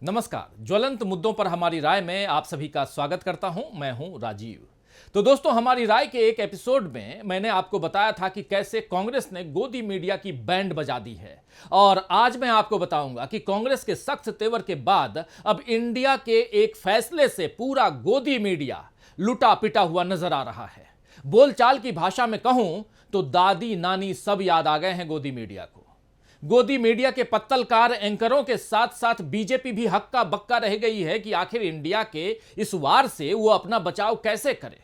नमस्कार। ज्वलंत मुद्दों पर हमारी राय में आप सभी का स्वागत करता हूं। मैं हूं राजीव। तो दोस्तों, हमारी राय के एक एपिसोड में मैंने आपको बताया था कि कैसे कांग्रेस ने गोदी मीडिया की बैंड बजा दी है, और आज मैं आपको बताऊंगा कि कांग्रेस के सख्त तेवर के बाद अब इंडिया के एक फैसले से पूरा गोदी मीडिया लुटा पिटा हुआ नजर आ रहा है। बोलचाल की भाषा में कहूं तो दादी नानी सब याद आ गए हैं गोदी मीडिया को। गोदी मीडिया के पत्तलकार एंकरों के साथ साथ बीजेपी भी हक्का बक्का रह गई है कि आखिर इंडिया के इस वार से वो अपना बचाव कैसे करे।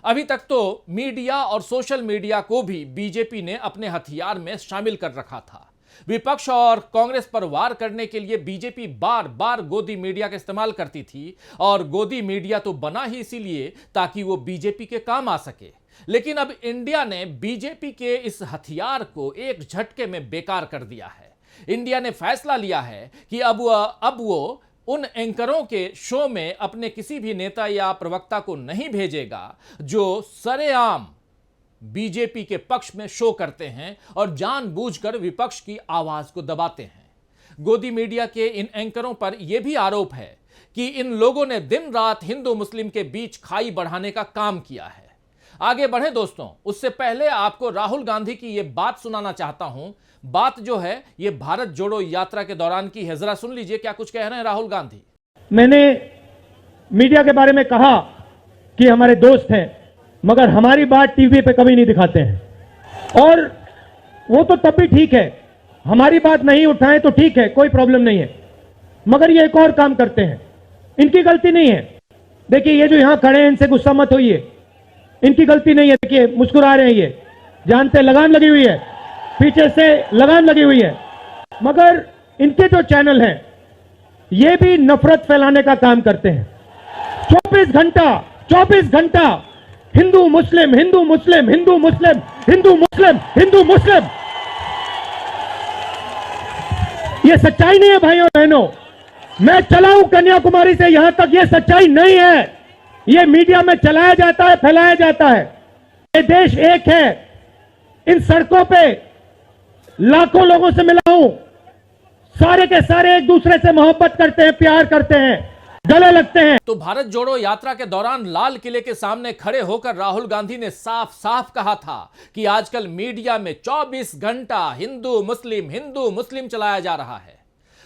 अभी तक तो मीडिया और सोशल मीडिया को भी बीजेपी ने अपने हथियार में शामिल कर रखा था। विपक्ष और कांग्रेस पर वार करने के लिए बीजेपी बार बार गोदी मीडिया का इस्तेमाल करती थी, और गोदी मीडिया तो बना ही इसीलिए ताकि वो बीजेपी के काम आ सके। लेकिन अब इंडिया ने बीजेपी के इस हथियार को एक झटके में बेकार कर दिया है। इंडिया ने फैसला लिया है कि अब वो उन एंकरों के शो में अपने किसी भी नेता या प्रवक्ता को नहीं भेजेगा जो सरेआम बीजेपी के पक्ष में शो करते हैं और जानबूझकर विपक्ष की आवाज को दबाते हैं। गोदी मीडिया के इन एंकरों पर यह भी आरोप है कि इन लोगों ने दिन रात हिंदू मुस्लिम के बीच खाई बढ़ाने का काम किया है। आगे बढ़े दोस्तों, उससे पहले आपको राहुल गांधी की यह बात सुनाना चाहता हूं। बात जो है ये भारत जोड़ो यात्रा के दौरान की है। जरा सुन लीजिए क्या कुछ कह रहे हैं राहुल गांधी। मैंने मीडिया के बारे में कहा कि हमारे दोस्त हैं, मगर हमारी बात टीवी पे कभी नहीं दिखाते हैं, और वो तो तब भी ठीक है, हमारी बात नहीं उठाएं तो ठीक है, कोई प्रॉब्लम नहीं है, मगर ये एक और काम करते हैं। इनकी गलती नहीं है। देखिए, ये जो यहां खड़े हैं इनसे गुस्सा मत होइए, इनकी गलती नहीं है। देखिए मुस्कुरा रहे हैं, ये जानते लगाम लगी हुई है, पीछे से लगाम लगी हुई है, मगर इनके जो चैनल हैं ये भी नफरत फैलाने का काम करते हैं। 24 घंटा हिंदू मुस्लिम हिंदू मुस्लिम हिंदू मुस्लिम हिंदू मुस्लिम हिंदू मुस्लिम। ये सच्चाई नहीं है भाइयों बहनों। मैं चला हूं कन्याकुमारी से यहां तक, ये सच्चाई नहीं है। ये मीडिया में चलाया जाता है, फैलाया जाता है। ये देश एक है। इन सड़कों पे लाखों लोगों से मिला हूं, सारे के सारे एक दूसरे से मोहब्बत करते हैं, प्यार करते हैं, गले लगते हैं। तो भारत जोड़ो यात्रा के दौरान लाल किले के सामने खड़े होकर राहुल गांधी ने साफ साफ कहा था कि आजकल मीडिया में 24 घंटा हिंदू मुस्लिम चलाया जा रहा है।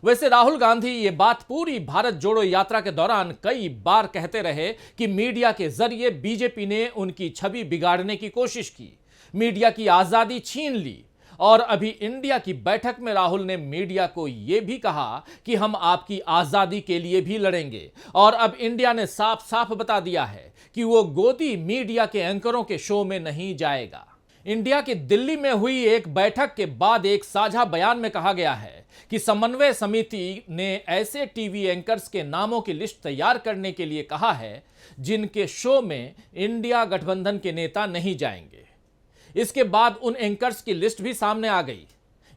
वैसे राहुल गांधी ये बात पूरी भारत जोड़ो यात्रा के दौरान कई बार कहते रहे कि मीडिया के जरिए बीजेपी ने उनकी छवि बिगाड़ने की कोशिश की, मीडिया की आजादी छीन ली। और अभी इंडिया की बैठक में राहुल ने मीडिया को यह भी कहा कि हम आपकी आजादी के लिए भी लड़ेंगे। और अब इंडिया ने साफ साफ बता दिया है कि वो गोदी मीडिया के एंकरों के शो में नहीं जाएगा। इंडिया की दिल्ली में हुई एक बैठक के बाद एक साझा बयान में कहा गया है कि समन्वय समिति ने ऐसे टीवी एंकर्स के नामों की लिस्ट तैयार करने के लिए कहा है जिनके शो में इंडिया गठबंधन के नेता नहीं जाएंगे। इसके बाद उन एंकर्स की लिस्ट भी सामने आ गई।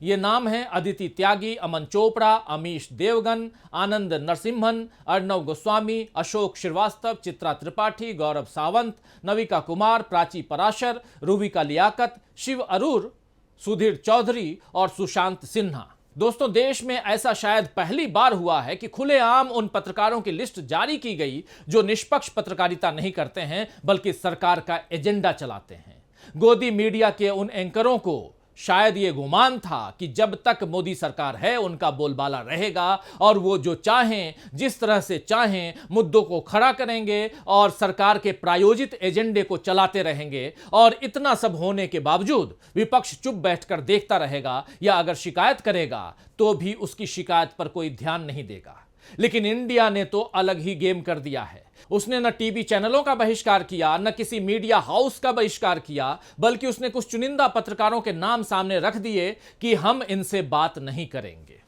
ये नाम है अदिति त्यागी, अमन चोपड़ा, अमीश देवगन, आनंद नरसिम्हन, अर्णव गोस्वामी, अशोक श्रीवास्तव, चित्रा त्रिपाठी, गौरव सावंत, नविका कुमार, प्राची पराशर, रूबिका लियाकत, शिव अरूर, सुधीर चौधरी और सुशांत सिन्हा। दोस्तों, देश में ऐसा शायद पहली बार हुआ है कि खुलेआम उन पत्रकारों की लिस्ट जारी की गई जो निष्पक्ष पत्रकारिता नहीं करते हैं बल्कि सरकार का एजेंडा चलाते हैं। गोदी मीडिया के उन एंकरों को शायद ये गुमान था कि जब तक मोदी सरकार है उनका बोलबाला रहेगा और वो जो चाहें, जिस तरह से चाहें, मुद्दों को खड़ा करेंगे और सरकार के प्रायोजित एजेंडे को चलाते रहेंगे। और इतना सब होने के बावजूद विपक्ष चुप बैठकर देखता रहेगा, या अगर शिकायत करेगा तो भी उसकी शिकायत पर कोई ध्यान नहीं देगा। लेकिन इंडिया ने तो अलग ही गेम कर दिया है। उसने न टीवी चैनलों का बहिष्कार किया, न किसी मीडिया हाउस का बहिष्कार किया, बल्कि उसने कुछ चुनिंदा पत्रकारों के नाम सामने रख दिए कि हम इनसे बात नहीं करेंगे।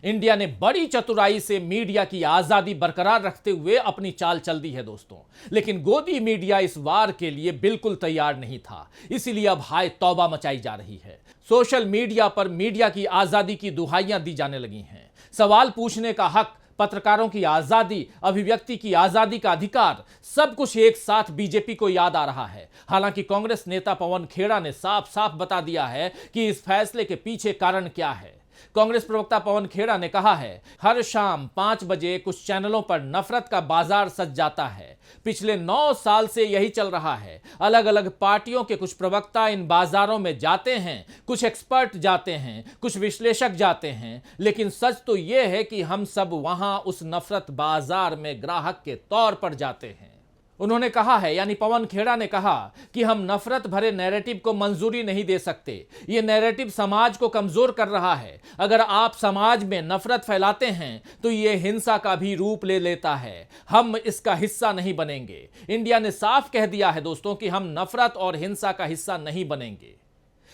इंडिया ने बड़ी चतुराई से मीडिया की आजादी बरकरार रखते हुए अपनी चाल चल दी है दोस्तों। लेकिन गोदी मीडिया इस वार के लिए बिल्कुल तैयार नहीं था, इसीलिए अब हाय तौबा मचाई जा रही है। सोशल मीडिया पर मीडिया की आजादी की दुहाइयां दी जाने लगी हैं। सवाल पूछने का हक, पत्रकारों की आजादी, अभिव्यक्ति की आजादी का अधिकार, सब कुछ एक साथ बीजेपी को याद आ रहा है। हालांकि कांग्रेस नेता पवन खेड़ा ने साफ साफ बता दिया है कि इस फैसले के पीछे कारण क्या है। कांग्रेस प्रवक्ता पवन खेड़ा ने कहा है, हर शाम 5 बजे कुछ चैनलों पर नफरत का बाजार सज जाता है। पिछले 9 साल से यही चल रहा है। अलग अलग पार्टियों के कुछ प्रवक्ता इन बाजारों में जाते हैं, कुछ एक्सपर्ट जाते हैं, कुछ विश्लेषक जाते हैं, लेकिन सच तो यह है कि हम सब वहां उस नफरत बाजार में ग्राहक के तौर पर जाते हैं। उन्होंने कहा है, यानी पवन खेड़ा ने कहा कि हम नफरत भरे नैरेटिव को मंजूरी नहीं दे सकते। यह नैरेटिव समाज को कमजोर कर रहा है। अगर आप समाज में नफरत फैलाते हैं तो यह हिंसा का भी रूप ले लेता है। हम इसका हिस्सा नहीं बनेंगे। इंडिया ने साफ कह दिया है दोस्तों कि हम नफरत और हिंसा का हिस्सा नहीं बनेंगे।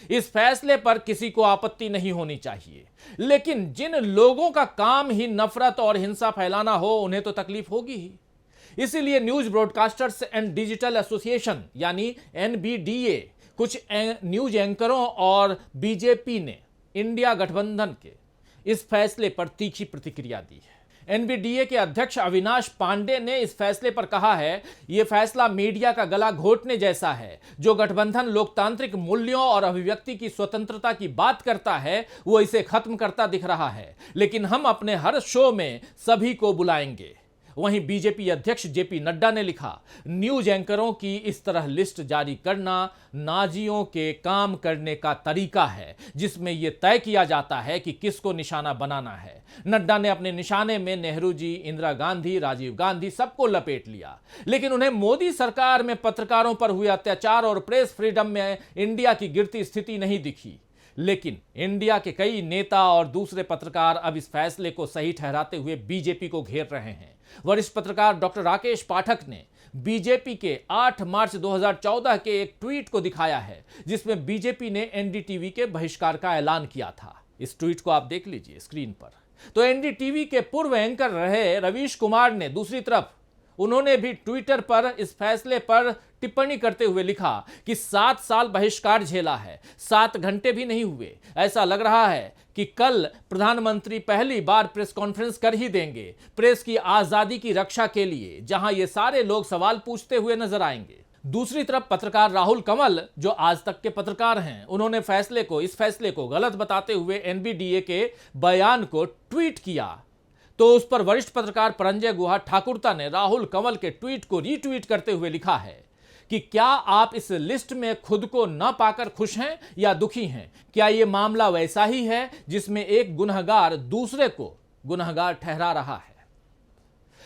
इस फैसले पर किसी को आपत्ति नहीं होनी चाहिए, लेकिन जिन लोगों का काम ही नफरत और हिंसा फैलाना हो उन्हें तो तकलीफ होगी ही। इसीलिए news broadcasters and digital association यानी NBDA, कुछ न्यूज एंकरों और बीजेपी ने इंडिया गठबंधन के इस फैसले पर तीखी प्रतिक्रिया दी है। NBDA के अध्यक्ष अविनाश पांडे ने इस फैसले पर कहा है, यह फैसला मीडिया का गला घोटने जैसा है। जो गठबंधन लोकतांत्रिक मूल्यों और अभिव्यक्ति की स्वतंत्रता की बात करता है वो इसे खत्म करता दिख रहा है। लेकिन हम अपने हर शो में सभी को बुलाएंगे। वहीं बीजेपी अध्यक्ष जेपी नड्डा ने लिखा, न्यूज एंकरों की इस तरह लिस्ट जारी करना नाजियों के काम करने का तरीका है, जिसमें यह तय किया जाता है कि किसको निशाना बनाना है। नड्डा ने अपने निशाने में नेहरू जी, इंदिरा गांधी, राजीव गांधी सबको लपेट लिया, लेकिन उन्हें मोदी सरकार में पत्रकारों पर हुए अत्याचार और प्रेस फ्रीडम में इंडिया की गिरती स्थिति नहीं दिखी। लेकिन इंडिया के कई नेता और दूसरे पत्रकार अब इस फैसले को सही ठहराते हुए बीजेपी को घेर रहे हैं। वरिष्ठ पत्रकार डॉक्टर राकेश पाठक ने बीजेपी के 8 मार्च 2014 के एक ट्वीट को दिखाया है, जिसमें बीजेपी ने एनडीटीवी के बहिष्कार का ऐलान किया था। इस ट्वीट को आप देख लीजिए स्क्रीन पर। तो एनडीटीवी के पूर्व एंकर रहे रवीश कुमार ने दूसरी तरफ उन्होंने भी ट्विटर पर इस फैसले पर टिप्पणी करते हुए लिखा कि 7 साल बहिष्कार झेला है, 7 घंटे भी नहीं हुए। ऐसा लग रहा है कि कल प्रधानमंत्री पहली बार प्रेस कॉन्फ्रेंस कर ही देंगे, प्रेस की आजादी की रक्षा के लिए, जहां ये सारे लोग सवाल पूछते हुए नजर आएंगे। दूसरी तरफ पत्रकार राहुल कंवल, जो आज तक के पत्रकार हैं, उन्होंने इस फैसले को गलत बताते हुए एनबीडीए के बयान को ट्वीट किया। तो उस पर वरिष्ठ पत्रकार परंजय गुहा ठाकुरता ने राहुल कंवल के ट्वीट को रीट्वीट करते हुए लिखा है कि क्या आप इस लिस्ट में खुद को न पाकर खुश हैं या दुखी हैं? क्या यह मामला वैसा ही है जिसमें एक गुनहगार दूसरे को गुनहगार ठहरा रहा है?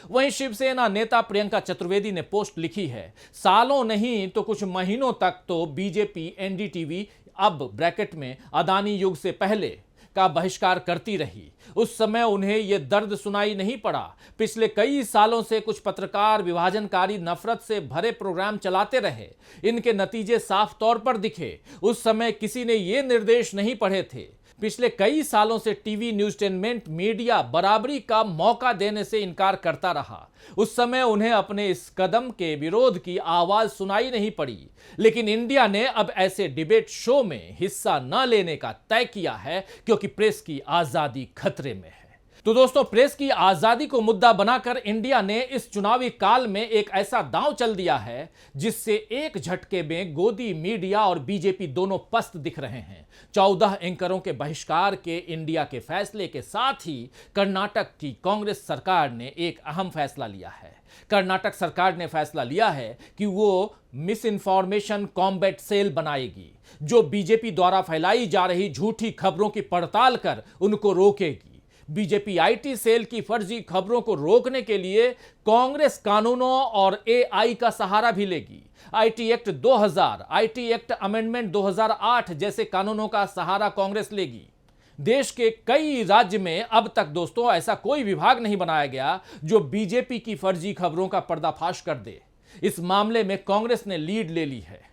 वहीं शिवसेना नेता प्रियंका चतुर्वेदी ने पोस्ट लिखी है, सालों नहीं तो कुछ महीनों तक तो बीजेपी एनडीटीवी, अब ब्रैकेट में अदानी युग से पहले, का बहिष्कार करती रही। उस समय उन्हें यह दर्द सुनाई नहीं पड़ा। पिछले कई सालों से कुछ पत्रकार विभाजनकारी नफरत से भरे प्रोग्राम चलाते रहे। इनके नतीजे साफ तौर पर दिखे। उस समय किसी ने ये निर्देश नहीं पढ़े थे। पिछले कई सालों से टीवी न्यूज़टेनमेंट मीडिया बराबरी का मौका देने से इनकार करता रहा। उस समय उन्हें अपने इस कदम के विरोध की आवाज सुनाई नहीं पड़ी। लेकिन इंडिया ने अब ऐसे डिबेट शो में हिस्सा न लेने का तय किया है, क्योंकि प्रेस की आजादी खतरे में है। तो दोस्तों, प्रेस की आजादी को मुद्दा बनाकर इंडिया ने इस चुनावी काल में एक ऐसा दांव चल दिया है जिससे एक झटके में गोदी मीडिया और बीजेपी दोनों पस्त दिख रहे हैं। 14 एंकरों के बहिष्कार के इंडिया के फैसले के साथ ही कर्नाटक की कांग्रेस सरकार ने एक अहम फैसला लिया है। कर्नाटक सरकार ने फैसला लिया है कि वो मिस इन्फॉर्मेशन कॉम्बैट सेल बनाएगी, जो बीजेपी द्वारा फैलाई जा रही झूठी खबरों की पड़ताल कर उनको रोकेगी। बीजेपी आईटी सेल की फर्जी खबरों को रोकने के लिए कांग्रेस कानूनों और एआई का सहारा भी लेगी। IT act 2000, IT act amendment 2008 जैसे कानूनों का सहारा कांग्रेस लेगी। देश के कई राज्य में अब तक दोस्तों ऐसा कोई विभाग नहीं बनाया गया जो बीजेपी की फर्जी खबरों का पर्दाफाश कर दे। इस मामले में कांग्रेस ने लीड ले ली है।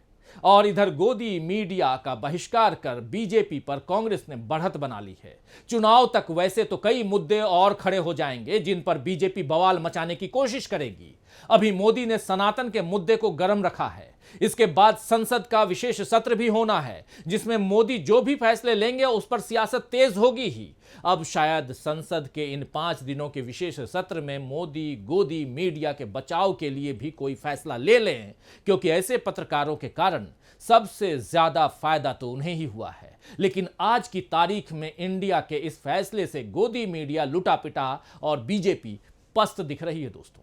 और इधर गोदी मीडिया का बहिष्कार कर बीजेपी पर कांग्रेस ने बढ़त बना ली है। चुनाव तक वैसे तो कई मुद्दे और खड़े हो जाएंगे जिन पर बीजेपी बवाल मचाने की कोशिश करेगी। अभी मोदी ने सनातन के मुद्दे को गर्म रखा है। इसके बाद संसद का विशेष सत्र भी होना है, जिसमें मोदी जो भी फैसले लेंगे उस पर सियासत तेज होगी ही। अब शायद संसद के इन 5 दिनों के विशेष सत्र में मोदी गोदी मीडिया के बचाव के लिए भी कोई फैसला ले लें, क्योंकि ऐसे पत्रकारों के कारण सबसे ज्यादा फायदा तो उन्हें ही हुआ है। लेकिन आज की तारीख में इंडिया के इस फैसले से गोदी मीडिया लुटा पिटा और बीजेपी पस्त दिख रही है दोस्तों।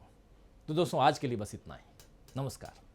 तो दोस्तों आज के लिए बस इतना ही। नमस्कार।